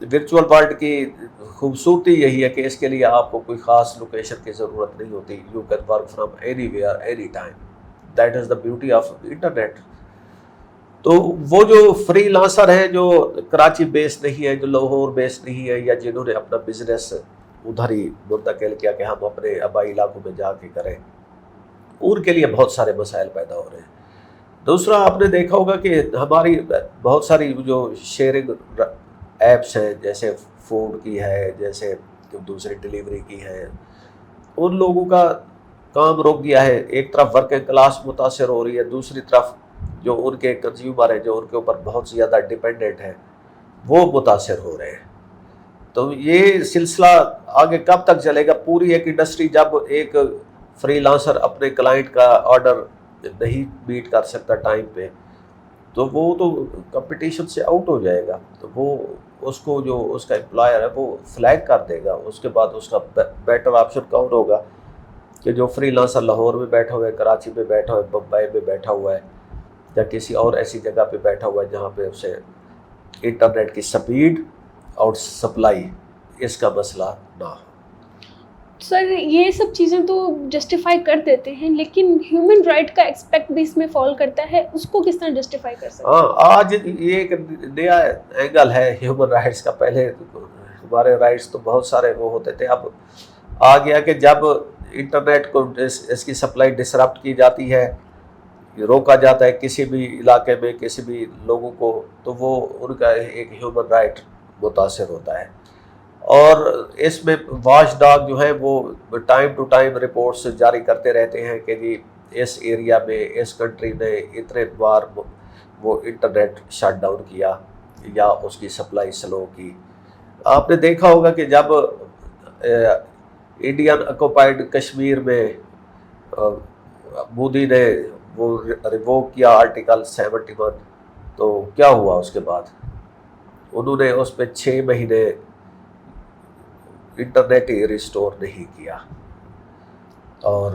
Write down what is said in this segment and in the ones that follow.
Virtual world کی خوبصورتی یہی ہے کہ اس کے لیے آپ کو کوئی خاص لوکیشن کی ضرورت نہیں ہوتی. You can work from any where any time. That is the beauty of internet. تو وہ جو فری لانسر ہیں جو کراچی بیس نہیں ہے, جو لاہور بیس نہیں ہے, یا جنہوں نے اپنا بزنس ادھر ہی منتقل کیا کہ ہم اپنے آبائی علاقوں میں جا کے کریں, ان کے لیے بہت سارے مسائل پیدا ہو رہے ہیں. دوسرا آپ نے دیکھا ہوگا کہ ہماری بہت ساری جو شیئرنگ ایپس ہیں, جیسے فوڈ کی ہے, جیسے دوسری ڈیلیوری کی ہے, ان لوگوں کا کام رک گیا ہے. ایک طرف ورکنگ کلاس متاثر ہو رہی ہے, دوسری طرف جو ان کے کنزیومر ہیں, جو ان کے اوپر بہت زیادہ ڈیپینڈنٹ ہیں, وہ متاثر ہو رہے ہیں. تو یہ سلسلہ آگے کب تک چلے گا؟ پوری ایک انڈسٹری جب ایک فری لانسر اپنے کلائنٹ کا آرڈر نہیں میٹ کر سکتا ٹائم پہ, تو وہ تو کمپٹیشن سے آؤٹ ہو جائے گا. تو وہ اس کو جو اس کا امپلائر ہے وہ فلیگ کر دے گا. اس کے بعد اس کا بیٹر آپشن کون ہوگا کہ جو فری لانسر لاہور میں بیٹھا ہوا ہے, کراچی میں بیٹھا ہوا ہے, بمبئی میں بیٹھا ہوا ہے, یا کسی اور ایسی جگہ پہ بیٹھا ہوا ہے جہاں پہ اسے انٹرنیٹ کی سپیڈ اور سپلائی اس کا مسئلہ نہ ہو. سر یہ سب چیزیں تو جسٹیفائی کر دیتے ہیں, لیکن ہیومن رائٹ کا ایکسپیکٹ بھی اس میں فال کرتا ہے, اس کو کس طرح جسٹیفائی کر سکتے ہیں؟ آج یہ ایک نیا اینگل ہے ہیومن رائٹس کا. پہلے ہمارے رائٹس تو بہت سارے وہ ہوتے تھے, اب آ گیا کہ جب انٹرنیٹ کو اس کی سپلائی ڈسرپٹ کی جاتی ہے, روکا جاتا ہے کسی بھی علاقے میں کسی بھی لوگوں کو, تو وہ ان کا ایک ہیومن رائٹ متاثر ہوتا ہے. اور اس میں واچ ڈاگ جو ہے وہ ٹائم ٹو ٹائم رپورٹس جاری کرتے رہتے ہیں کہ جی اس ایریا میں اس کنٹری نے اتنے بار وہ انٹرنیٹ شٹ ڈاؤن کیا یا اس کی سپلائی سلو کی. آپ نے دیکھا ہوگا کہ جب انڈین آکوپائڈ کشمیر میں مودی نے وہ ریووک کیا آرٹیکل 71, تو کیا ہوا اس کے بعد؟ انہوں نے اس پہ 6 مہینے انٹرنیٹ ہی ریسٹور نہیں کیا. اور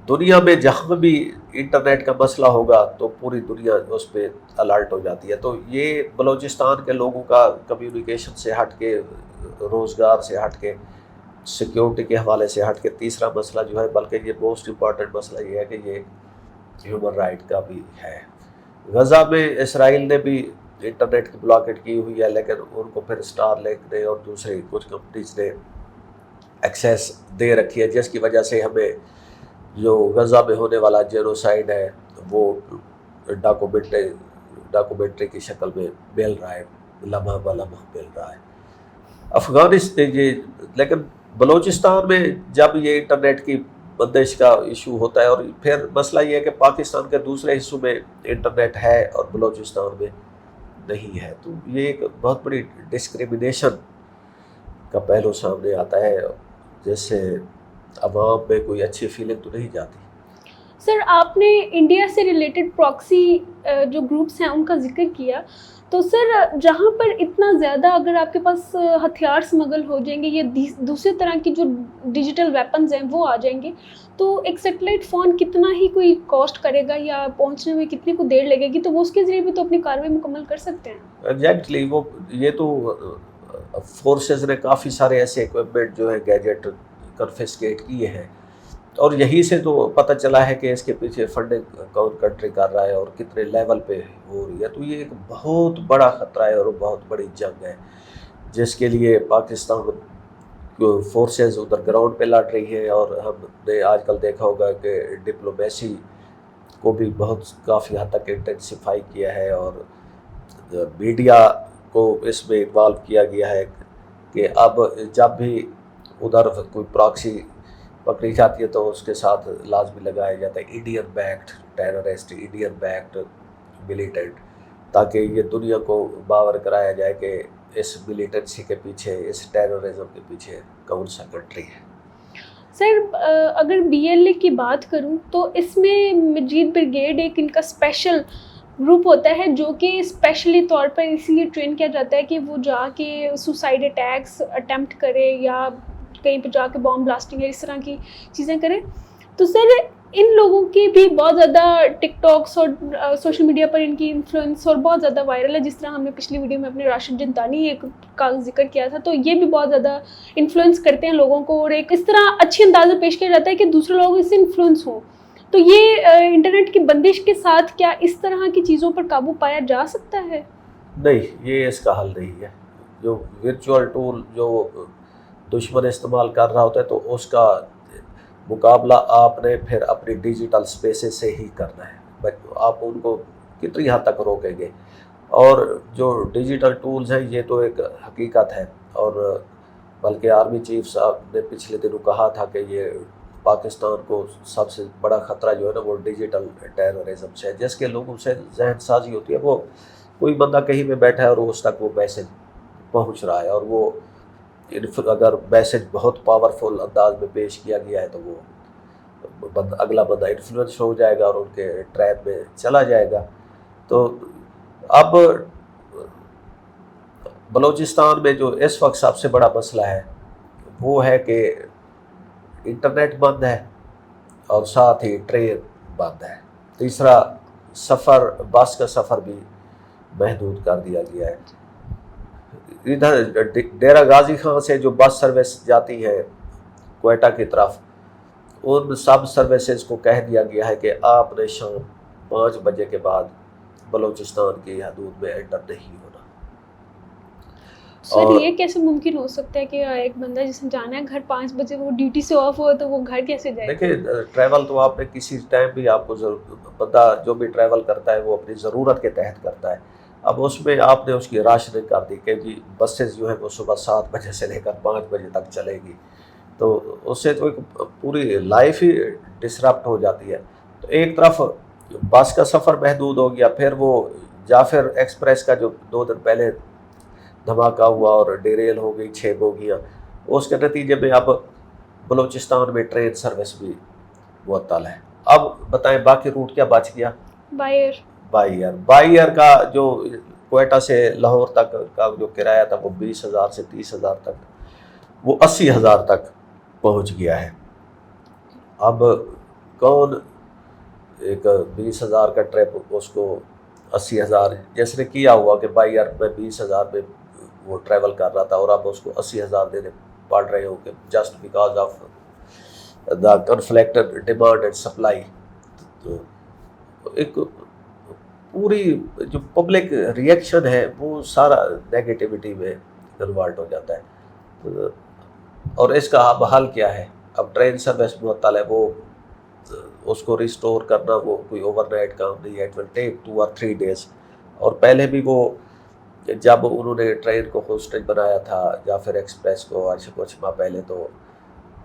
دنیا میں جہاں بھی انٹرنیٹ کا مسئلہ ہوگا تو پوری دنیا اس پہ الرٹ ہو جاتی ہے. تو یہ بلوچستان کے لوگوں کا کمیونیکیشن سے ہٹ کے, روزگار سے ہٹ کے, سیکیورٹی کے حوالے سے ہٹ کے تیسرا مسئلہ جو ہے, بلکہ یہ موسٹ امپورٹنٹ مسئلہ یہ ہے کہ یہ ہیومن رائٹ کا بھی ہے. غزہ میں اسرائیل نے بھی انٹرنیٹ کی بلاکٹ کی ہوئی ہے, لیکن ان کو پھر اسٹار لنک نے اور دوسری کچھ کمپنیز نے ایکسیس دے رکھی ہے, جس کی وجہ سے ہمیں جو غزہ میں ہونے والا جینوسائیڈ ہے وہ ڈاکومنٹری کی شکل میں مل رہا ہے, لمحہ بہ لمحہ مل رہا ہے. افغانستان لیکن بلوچستان میں جب یہ انٹرنیٹ کی بندش کا ایشو ہوتا ہے, اور پھر مسئلہ یہ ہے کہ پاکستان کے دوسرے حصوں میں انٹرنیٹ ہے اور بلوچستان میں نہیں ہے, تو یہ ایک بہت بڑی ڈسکریمنیشن کا پہلو سامنے آتا ہے, جس سے عوام میں کوئی اچھی فیلنگ تو نہیں جاتی. سر آپ نے انڈیا سے ریلیٹڈ پراکسی جو گروپس ہیں ان کا ذکر کیا, تو سر جہاں پر اتنا زیادہ اگر آپ کے پاس ہتھیار سمگل ہو جائیں گے یا دوسرے طرح کی جو ڈیجیٹل ویپنز ہیں وہ آ جائیں گے, تو ایک سیٹلائٹ فون کتنا ہی کوئی کاسٹ کرے گا یا پہنچنے میں کتنی کو دیر لگے گی, تو وہ اس کے ذریعے بھی تو اپنی کارروائی مکمل کر سکتے ہیں. ایگزیکٹلی, وہ یہ تو فورسز نے کافی سارے ایسے اکوپمنٹ جو ہے گیجٹ کنفسکیٹ کیے ہیں, اور یہی سے تو پتہ چلا ہے کہ اس کے پیچھے فنڈنگ کون کنٹری کر رہا ہے اور کتنے لیول پہ ہو رہی ہے. تو یہ ایک بہت بڑا خطرہ ہے اور بہت بڑی جنگ ہے, جس کے لیے پاکستان فورسز ادھر گراؤنڈ پہ لڑ رہی ہے. اور ہم نے آج کل دیکھا ہوگا کہ ڈپلومیسی کو بھی کافی حد تک انٹینسیفائی کیا ہے, اور میڈیا کو اس میں انوالو کیا گیا ہے کہ اب جب بھی ادھر کوئی پراکسی پکڑی جاتی ہے تو اس کے ساتھ لازمی لگایا جاتا ہے Indian backed terrorist, Indian backed militant, تاکہ یہ دنیا کو باور کرایا جائے کہ اس ملیٹنسی کے پیچھے, اس ٹیررزم کے پیچھے کون سا کنٹری ہے. سر اگر BLA کی بات کروں تو اس میں مجید بریگیڈ ایک ان کا اسپیشل گروپ ہوتا ہے جو کہ اسپیشلی طور پر اسی لیے ٹرین کیا جاتا ہے کہ وہ جا کے سوسائڈ اٹیکس اٹیمپٹ کرے یا کہیں پہ جا کے بام بلاسٹنگ یا اس طرح کی چیزیں کرے. تو سر ان لوگوں کی بھی بہت زیادہ ٹک ٹاکس اور سوشل میڈیا پر ان کی انفلوئنس اور بہت زیادہ وائرل ہے، جس طرح ہم نے پچھلی ویڈیو میں اپنے راشد جنتانی کا ذکر کیا تھا، تو یہ بھی بہت زیادہ انفلوئنس کرتے ہیں لوگوں کو، اور ایک اس طرح اچھی انداز میں پیش کیا جاتا ہے کہ دوسرے لوگ اس سے انفلوئنس ہوں. تو یہ انٹرنیٹ کی بندش کے ساتھ کیا اس طرح کی چیزوں پر قابو پایا جا سکتا ہے؟ نہیں، یہ اس کا حل نہیں ہے. جو ورچوئل ٹول جو دشمن استعمال کر رہا ہوتا ہے تو اس کا مقابلہ آپ نے پھر اپنی ڈیجیٹل سپیسز سے ہی کرنا ہے. آپ ان کو کتنی حد تک روکیں گے؟ اور جو ڈیجیٹل ٹولز ہیں یہ تو ایک حقیقت ہے، اور بلکہ آرمی چیف صاحب نے پچھلے دنوں کہا تھا کہ یہ پاکستان کو سب سے بڑا خطرہ جو ہے نا وہ ڈیجیٹل ٹیررزم سے ہے، جس کے لوگوں سے ذہن سازی ہوتی ہے. وہ کوئی بندہ کہیں پہ بیٹھا ہے اور اس تک وہ میسج پہنچ رہا ہے، اور وہ اگر میسج بہت پاورفل انداز میں پیش کیا گیا ہے تو وہ اگلا بندہ انفلوئنس ہو جائے گا اور ان کے ٹریپ میں چلا جائے گا. تو اب بلوچستان میں جو اس وقت سب سے بڑا مسئلہ ہے وہ ہے کہ انٹرنیٹ بند ہے اور ساتھ ہی ٹرین بند ہے. تیسرا سفر، بس کا سفر بھی محدود کر دیا گیا ہے. ادھر ڈیرہ غازی خان سے جو بس سروس جاتی ہے کوئٹہ کی طرف، ان سب سروسز کو کہہ دیا گیا ہے کہ آپ نے شام 5 بجے کے بعد بلوچستان کی حدود میں انٹر نہیں ہونا. سر یہ کیسے ممکن ہو سکتا ہے کہ ایک بندہ جس نے جانا ہے گھر 5 بجے وہ ڈیوٹی سے آف ہو تو وہ گھر کیسے جائے؟ دیکھیں ٹریول تو آپ نے کسی ٹائم بھی آپ کو بندہ جو بھی ٹریول کرتا ہے وہ اپنی ضرورت کے تحت کرتا ہے. اب اس میں آپ نے اس کی راشننگ کر دی کہ جی بسز جو ہیں وہ صبح 7 بجے سے لے کر 5 بجے تک چلے گی، تو اس سے تو ایک پوری لائف ہی ڈسرپٹ ہو جاتی ہے. تو ایک طرف بس کا سفر محدود ہو گیا، پھر وہ جعفر ایکسپریس کا جو 2 دن پہلے دھماکہ ہوا اور ڈیریل ہو گئی 6 بوگیاں، اس کے نتیجے میں اب بلوچستان میں ٹرین سروس بھی معطل ہے. اب بتائیں باقی روٹ کیا بچ گیا؟ بائی ایئر کا جو کوئٹہ سے لاہور تک کا جو کرایہ تھا وہ 20,000 سے 30,000 تک، وہ 80,000 تک پہنچ گیا ہے. اب کون ایک 20,000 کا ٹرپ اس کو 80,000 جس نے کیا ہوا کہ بائی ایئر میں 20,000 میں وہ ٹریول کر رہا تھا اور اب اس کو 80,000 دینے پڑ رہے ہو کہ just because of the conflict demand and supply. تو ایک پوری جو پبلک ریئیکشن ہے وہ سارا نیگیٹیوٹی میں کنورٹ ہو جاتا ہے. اور اس کا اب حل کیا ہے؟ اب ٹرین سروس معطل ہے، وہ اس کو ریسٹور کرنا وہ کوئی اوور نائٹ کام نہیں ہے. It will take 2 or 3 days. اور پہلے بھی وہ جب انہوں نے ٹرین کو ہوسٹیج بنایا تھا یا پھر ایکسپریس کو آج سے کچھ ماہ پہلے، تو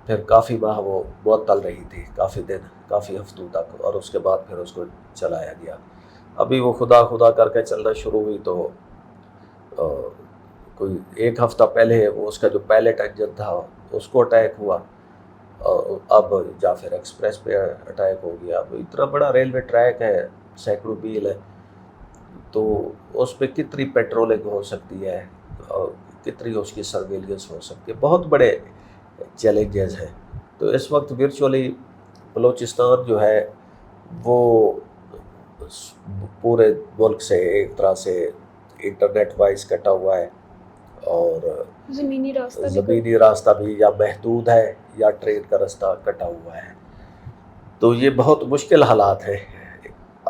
پھر کافی ماہ وہ معطل رہی تھی، کافی دن، کافی ہفتوں تک، اور اس کے بعد پھر اس کو چلایا گیا. ابھی وہ خدا کر کے چلنا شروع ہوئی تو کوئی 1 ہفتہ پہلے وہ اس کا جو پائلٹ انجن تھا اس کو اٹیک ہوا، اب جعفر ایکسپریس پہ اٹیک ہو گیا. اب اتنا بڑا ریلوے ٹریک ہے، سینکڑوں میل ہے، تو اس پہ کتنی پیٹرولنگ ہو سکتی ہے اور کتنی اس کی سرویلنس ہو سکتی ہے؟ بہت بڑے چیلنجز ہیں. تو اس وقت ورچولی بلوچستان جو ہے وہ پورے ملک سے ایک طرح سے انٹرنیٹ وائز کٹا ہوا ہے، اور زمینی راستہ بھی یا محدود ہے یا ٹرین کا راستہ کٹا ہوا ہے. تو یہ بہت مشکل حالات ہیں.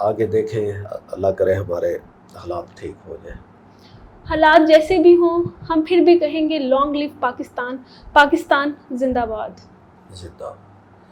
آگے دیکھیں، اللہ کرے ہمارے حالات ٹھیک ہو جائیں. حالات جیسے بھی ہوں ہم پھر بھی کہیں گے لانگ لیو پاکستان، پاکستان زندہ باد.